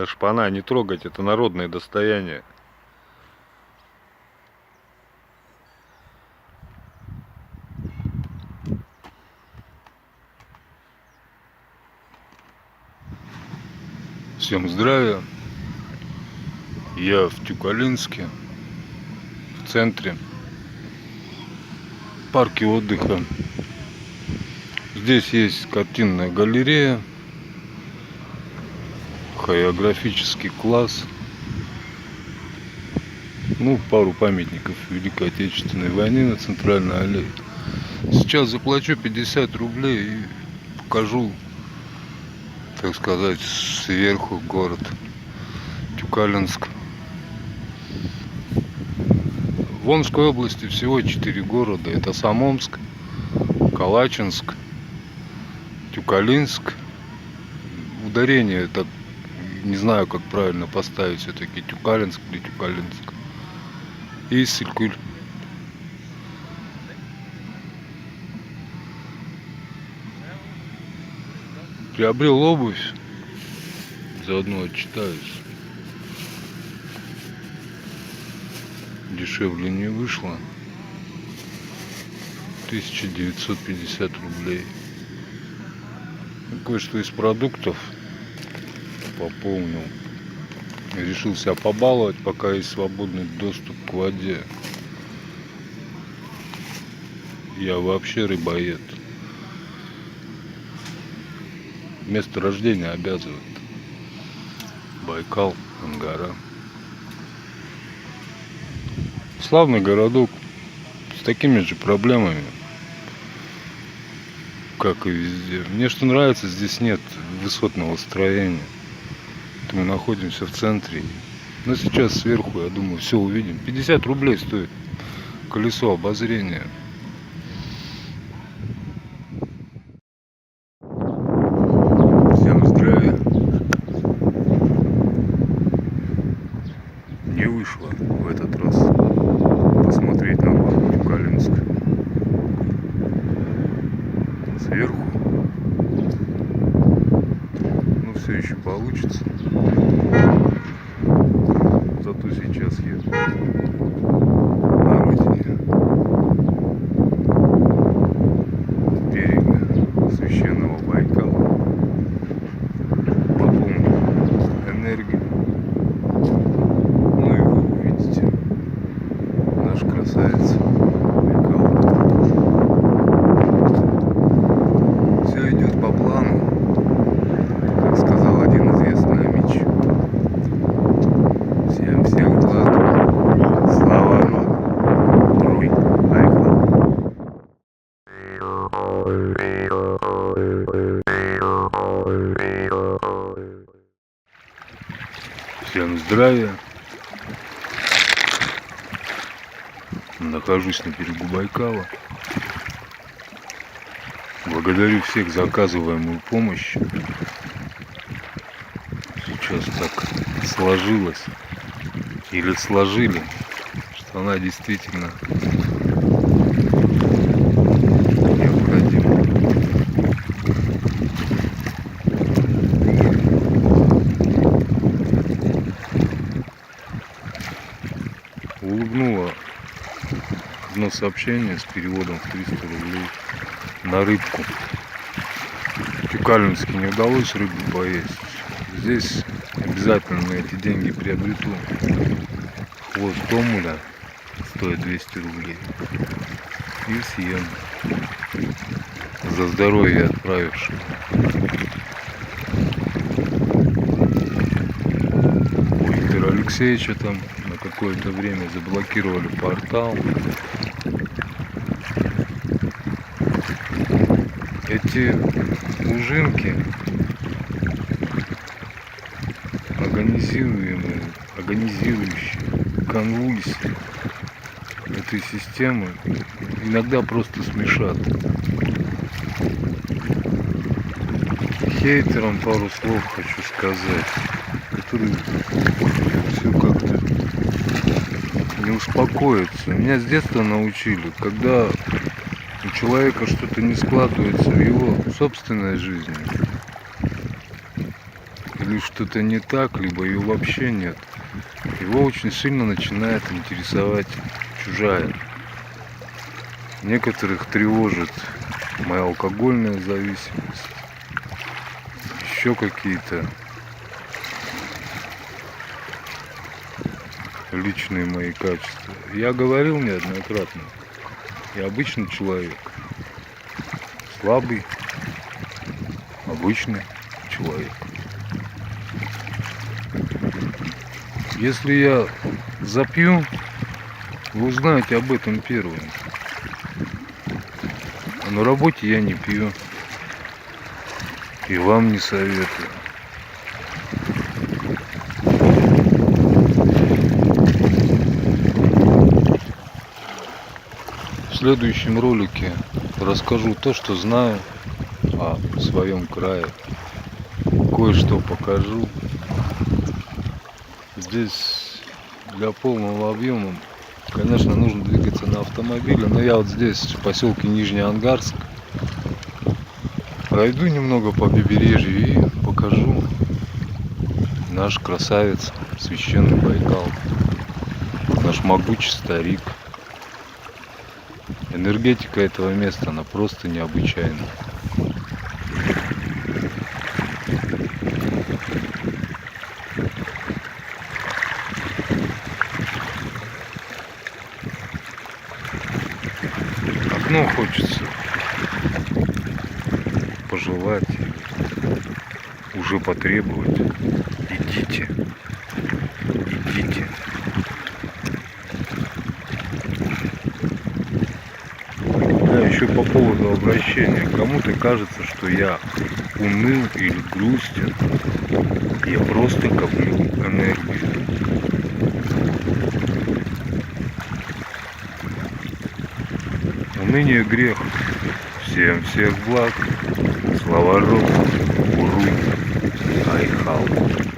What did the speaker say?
Шпана не трогать, это народное достояние. Всем здравия. Я в Тюкалинске, в центре, в парке отдыха. Здесь есть картинная галерея, хореографический класс, пару памятников Великой Отечественной войны на центральной аллее. Сейчас заплачу 50 рублей и покажу, так сказать, сверху город Тюкалинск. В Омской области всего 4 города. Это Самомск, Калачинск, Тюкалинск. Ударение, так не знаю, как правильно поставить, все-таки Тюкалинск или Тюкалинск. И Иссык-Куль. Приобрел обувь, заодно отчитаюсь. Дешевле не вышло. 1950 рублей. Кое-что из продуктов пополнил. Решил себя побаловать, пока есть свободный доступ к воде. Я вообще рыбоед. Место рождения обязывает. Байкал, Ангара. Славный городок с такими же проблемами, как и везде. Мне что нравится, здесь нет высотного строения. Мы находимся в центре. Но сейчас сверху, я думаю, все увидим. 50 рублей стоит колесо обозрения. Всем здравия. Не вышло в этот раз посмотреть на город Тюкалинск сверху. Но все еще получится. Зато сейчас я на родине, берега священного Байкала, пополню энергию. Ну и вы увидите наш красавец Байкал. Все идет по плану, как сказал один известный амич. Всем благ, слава роду, Руй, Байкал. Всем здравия. Нахожусь на берегу Байкала. Благодарю всех за оказываемую помощь. Сейчас так сложилось, или сложили, что она действительно необходима. Улыбнуло одно сообщение с переводом в 300 рублей на рыбку. В Тюкалинске не удалось рыбу поесть. Здесь обязательно на эти деньги приобрету хвост томуля, стоит 200 рублей, и съем за здоровье отправившего. У Виктора Алексеевича там на какое-то время заблокировали портал. Эти ужинки, агонизирующие конвульсии этой системы иногда просто смешат. Хейтерам пару слов хочу сказать, которые все как-то не успокоятся. Меня с детства научили, когда у человека что-то не складывается в его собственной жизни, или что-то не так, либо ее вообще нет, его очень сильно начинает интересовать чужая. Некоторых тревожит моя алкогольная зависимость, еще какие-то личные мои качества. Я говорил неоднократно, я обычный человек, слабый, обычный человек. Если я запью, вы узнаете об этом первым. А на работе я не пью. И вам не советую. В следующем ролике расскажу то, что знаю о своем крае. Кое-что покажу. Здесь для полного объема, конечно, нужно двигаться на автомобиле, но я вот здесь, в поселке Нижнеангарск, пройду немного по побережью и покажу наш красавец, священный Байкал, наш могучий старик. Энергетика этого места, она просто необычайна. Одно хочется пожелать, уже потребовать. Идите, идите. Да, еще по поводу обращения. Кому-то кажется, что я уныл или грустен. Я просто коплю энергию. Уныние грех. Всем всех благ. Слава Рогу. Уруй. Айхал.